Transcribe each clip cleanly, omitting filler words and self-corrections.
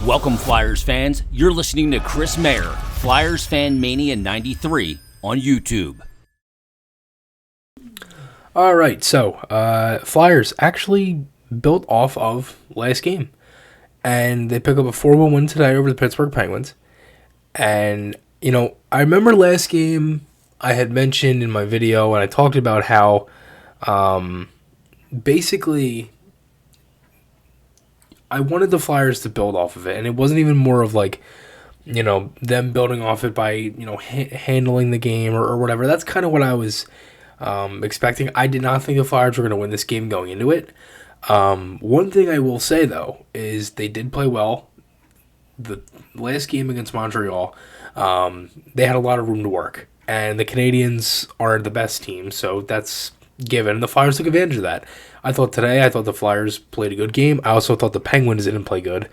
Welcome, Flyers fans. You're listening to Chris Mayer, Flyers Fan Mania 93 on YouTube. All right, so Flyers actually built off of last game, and they pick up a 4-1 win today over the Pittsburgh Penguins. And, you know, I remember last game I had mentioned in my video, and I talked about how basically I wanted the Flyers to build off of it, and it wasn't even more of like, you know, them building off it by, you know, handling the game or whatever. That's kind of what I was expecting. I did not think the Flyers were going to win this game going into it. One thing I will say, though, is they did play well. The last game against Montreal, they had a lot of room to work, and the Canadiens are the best team, so that's given. The Flyers took advantage of that. I thought the Flyers played a good game. I also thought the Penguins didn't play good.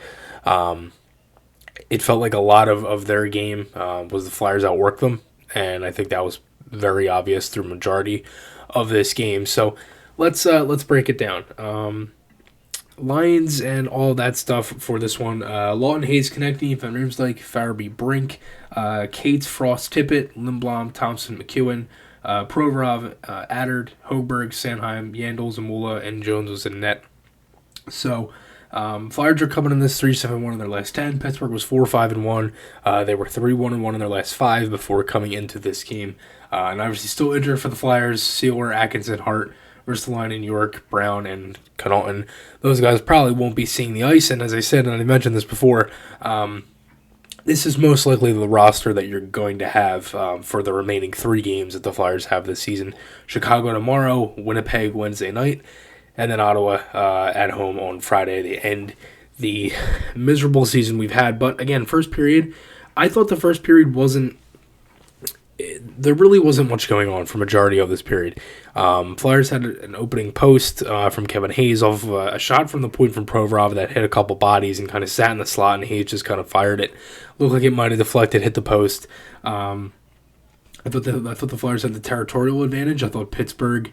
It felt like a lot of their game was the Flyers outworked them, and I think that was very obvious through majority of this game. So let's break it down. Lines and all that stuff for this one. Lawton, Hayes, Konechny, Van Riemsdyk, Farabee, Brink, Cates, Frost, Tippett, Lindblom, Thompson, McEwen, Provorov, Adard, Hogberg, Sanheim, Yandel, Zamula, and Jones was in net. So Flyers are coming in this 3-7-1 in their last 10. Pittsburgh was 4-5-1. They were 3-1-1 in their last 5 before coming into this game. And obviously still injured for the Flyers. Sealer, Atkinson, Hart, Ristolainen, York, Brown, and Connaughton. Those guys probably won't be seeing the ice. And as I said, and I mentioned this before, this is most likely the roster that you're going to have for the remaining 3 games that the Flyers have this season. Chicago tomorrow, Winnipeg Wednesday night, and then Ottawa at home on Friday. They end the miserable season we've had. But again, first period, I thought the first period there really wasn't much going on for majority of this period. Flyers had an opening post from Kevin Hayes off of a shot from the point from Provorov that hit a couple bodies and kind of sat in the slot, and Hayes just kind of fired it. Looked like it might have deflected, hit the post. I thought the Flyers had the territorial advantage. I thought Pittsburgh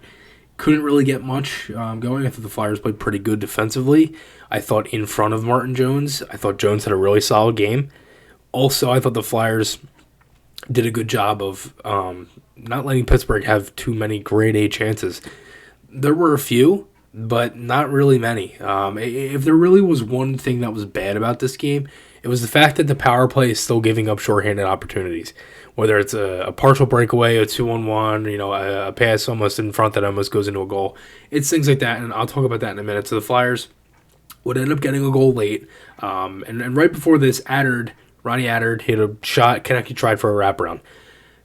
couldn't really get much going. I thought the Flyers played pretty good defensively. I thought in front of Martin Jones. I thought Jones had a really solid game. Also, I thought the Flyers did a good job of not letting Pittsburgh have too many grade A chances. There were a few, but not really many. If there really was one thing that was bad about this game, it was the fact that the power play is still giving up shorthanded opportunities. Whether it's a partial breakaway, a 2-on-1, you know, a pass almost in front that almost goes into a goal. It's things like that, and I'll talk about that in a minute. So the Flyers would end up getting a goal late. And right before this, Ronnie Adard hit a shot. Konechny tried for a wraparound.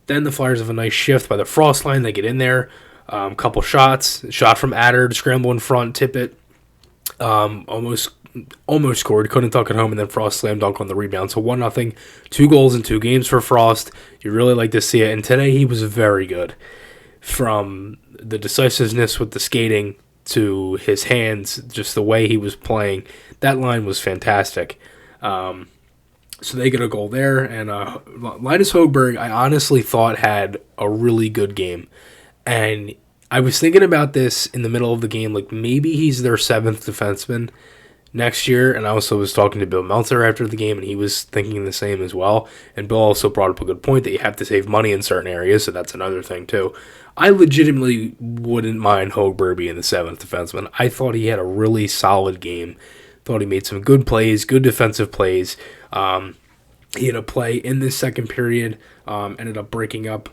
Then the Flyers have a nice shift by the Frost line. They get in there. Couple shots. Shot from Adard. Scramble in front. Tippett. Almost scored. Couldn't tuck it home. And then Frost slam dunk on the rebound. So 1-0. 2 goals in 2 games for Frost. You really like to see it. And today he was very good. From the decisiveness with the skating to his hands, just the way he was playing. That line was fantastic. So they get a goal there, and Linus Hogberg, I honestly thought had a really good game. And I was thinking about this in the middle of the game, like maybe he's their 7th defenseman next year. And I also was talking to Bill Meltzer after the game, and he was thinking the same as well. And Bill also brought up a good point that you have to save money in certain areas, so that's another thing too. I legitimately wouldn't mind Hogberg being the 7th defenseman. I thought he had a really solid game. Thought he made some good plays, good defensive plays. He had a play in this second period, ended up breaking up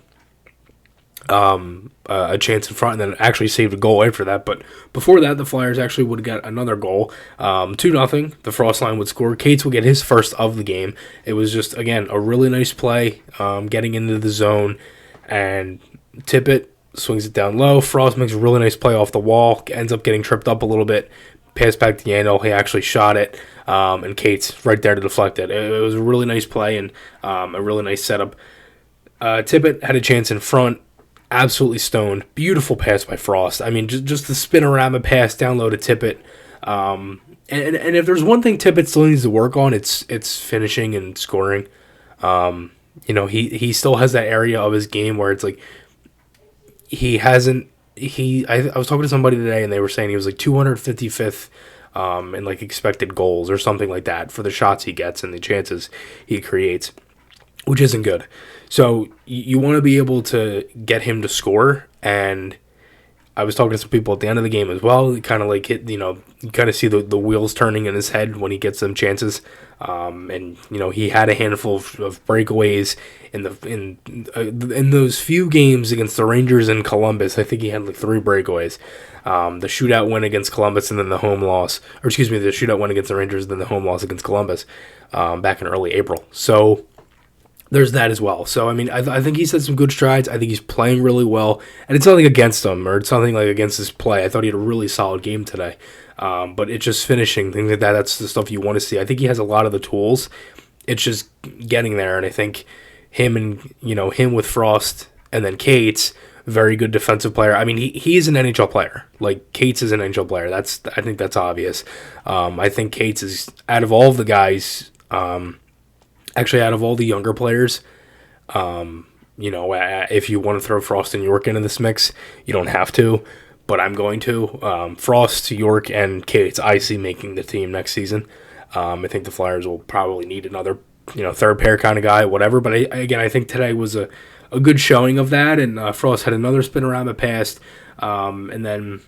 a chance in front, and then actually saved a goal after that. But before that, the Flyers actually would have got another goal. 2-0, the Frost line would score. Cates would get his first of the game. It was just, again, a really nice play, getting into the zone, and Tippett swings it down low. Frost makes a really nice play off the wall, ends up getting tripped up a little bit. Pass back to Yandel. He actually shot it, and Cates right there to deflect it. It was a really nice play and a really nice setup. Tippett had a chance in front, absolutely stoned. Beautiful pass by Frost. I mean, just the spinorama pass down low to Tippett. And if there's one thing Tippett still needs to work on, it's finishing and scoring. You know, he still has that area of his game where it's like he hasn't. I was talking to somebody today, and they were saying he was like 255th and like expected goals or something like that for the shots he gets and the chances he creates, which isn't good. So you want to be able to get him to score. And I was talking to some people at the end of the game as well. Kind of like you kind of see the wheels turning in his head when he gets them chances. And he had a handful of breakaways in those few games against the Rangers and Columbus. I think he had like 3 breakaways. The shootout win against Columbus and then the home loss, the shootout win against the Rangers and then the home loss against Columbus back in early April. So there's that as well. So, I mean, I think he's had some good strides. I think he's playing really well. And it's nothing against him or it's nothing like against his play. I thought he had a really solid game today. But it's just finishing, things like that. That's the stuff you want to see. I think he has a lot of the tools. It's just getting there. And I think him with Frost and then Cates, very good defensive player. I mean, he's an NHL player. Like, Cates is an NHL player. I think that's obvious. I think Cates is, out of all of the guys, actually, out of all the younger players, if you want to throw Frost and York into this mix, you don't have to, but I'm going to. Frost, York, and Cates, I see making the team next season. I think the Flyers will probably need another, third pair kind of guy, whatever. But I think today was a good showing of that, and Frost had another spin around the pass, and then.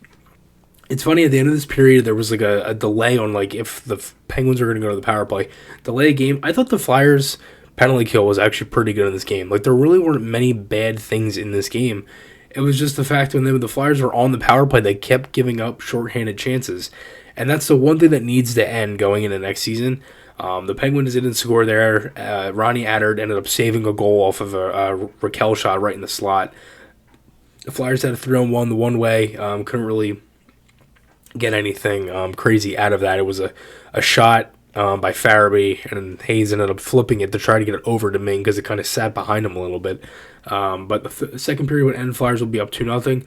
It's funny, at the end of this period, there was like a delay on like if the Penguins are going to go to the power play. Delay game. I thought the Flyers' penalty kill was actually pretty good in this game. Like, there really weren't many bad things in this game. It was just the fact when the Flyers were on the power play, they kept giving up shorthanded chances. And that's the one thing that needs to end going into next season. The Penguins didn't score there. Ronnie Attard ended up saving a goal off of a Raquel shot right in the slot. The Flyers had a 3-on-1 the one way. Couldn't really get anything crazy out of that. It was a shot by Farabee, and Hayes ended up flipping it to try to get it over to Ming because it kind of sat behind him a little bit. But the second period would end, Flyers will be up 2-0.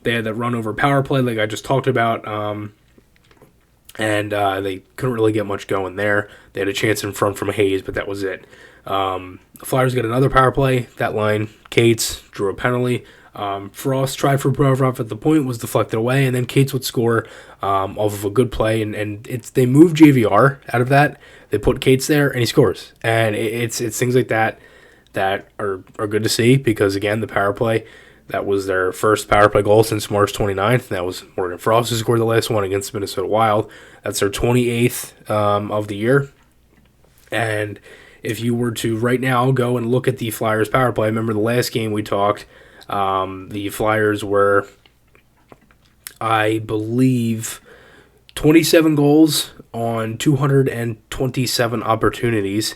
They had that run over power play like I just talked about, and they couldn't really get much going there. They had a chance in front from Hayes, but that was it. The Flyers got another power play. That line, Cates drew a penalty. Frost tried for Provorov at the point, was deflected away, and then Cates would score off of a good play, and they moved JVR out of that. They put Cates there, and he scores. And it's things like that are good to see because, again, the power play, that was their first power play goal since March 29th, and that was Morgan Frost who scored the last one against Minnesota Wild. That's their 28th of the year. And if you were to right now go and look at the Flyers power play, I remember the last game we talked, the Flyers were, I believe, 27 goals on 227 opportunities.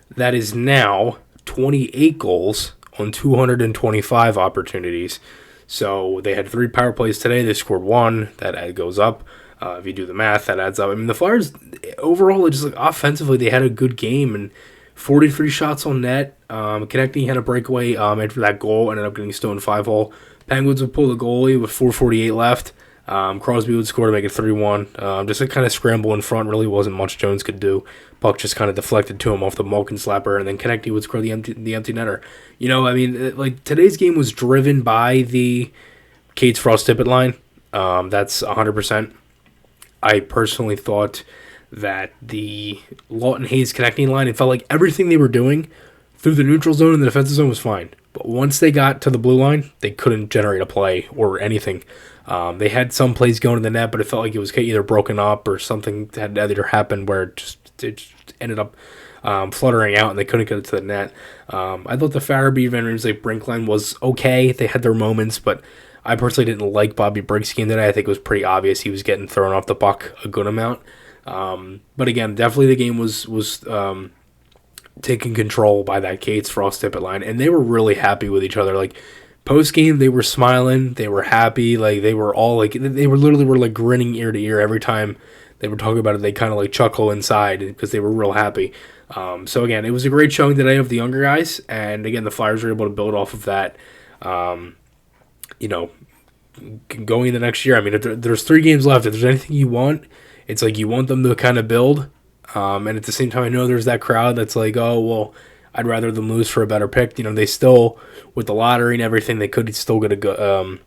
That is now 28 goals on 225 opportunities. So they had 3 power plays today. They scored 1. That goes up. If you do the math, that adds up. I mean, the Flyers, overall, just like offensively, they had a good game, and 43 shots on net. Konechny had a breakaway after that goal, ended up getting stoned 5-hole. Penguins would pull the goalie with 4:48 left. Crosby would score to make it 3-1. Just a kind of scramble in front. Really wasn't much Jones could do. Puck just kind of deflected to him off the Malkin slapper, and then Konechny would score the empty netter. I mean, like, today's game was driven by the Cates Frost Tippett line. That's 100%. I personally thought that the Lawton Hayes Konechny line, it felt like everything they were doing through the neutral zone and the defensive zone was fine. But once they got to the blue line, they couldn't generate a play or anything. They had some plays going to the net, but it felt like it was either broken up or something had either happened where it just ended up fluttering out and they couldn't get it to the net. I thought the Farabee, Van Riemsdyk, Brink line was okay. They had their moments, but I personally didn't like Bobby Brink's game today. I think it was pretty obvious he was getting thrown off the puck a good amount. But again, definitely the game was taken control by that Cates Frost Tippett line, and they were really happy with each other. Like, post game, they were smiling, they were happy, like they were all like they were literally grinning ear to ear every time they were talking about it. They kind of like chuckle inside because they were real happy. So again, it was a great showing today of the younger guys, and again, the Flyers were able to build off of that. Going into next year, I mean, if there's 3 games left. If there's anything you want, it's like you want them to kind of build. And at the same time, I know there's that crowd that's like, oh, well, I'd rather them lose for a better pick. They still, with the lottery and everything, they could still get a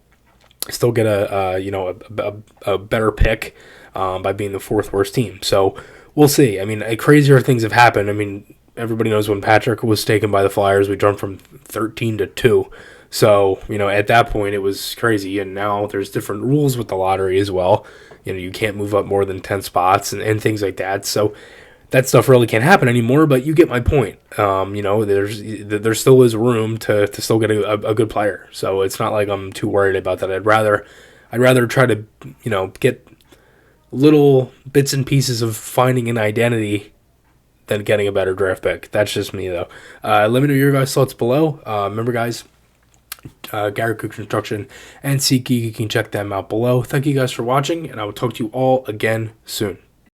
better pick. by being the fourth worst team. So we'll see. I mean, crazier things have happened. I mean, everybody knows when Patrick was taken by the Flyers, we jumped from 13 to 2. So, at that point, it was crazy. And now there's different rules with the lottery as well. You can't move up more than 10 spots and things like that. So that stuff really can't happen anymore, but you get my point. There still is room to still get a good player. So it's not like I'm too worried about that. I'd rather try to, get little bits and pieces of finding an identity than getting a better draft pick. That's just me, though. Let me know your guys' thoughts below. Remember, guys, Garrett Cook Construction and SeatGeek, you can check them out below. Thank you guys for watching, and I will talk to you all again soon.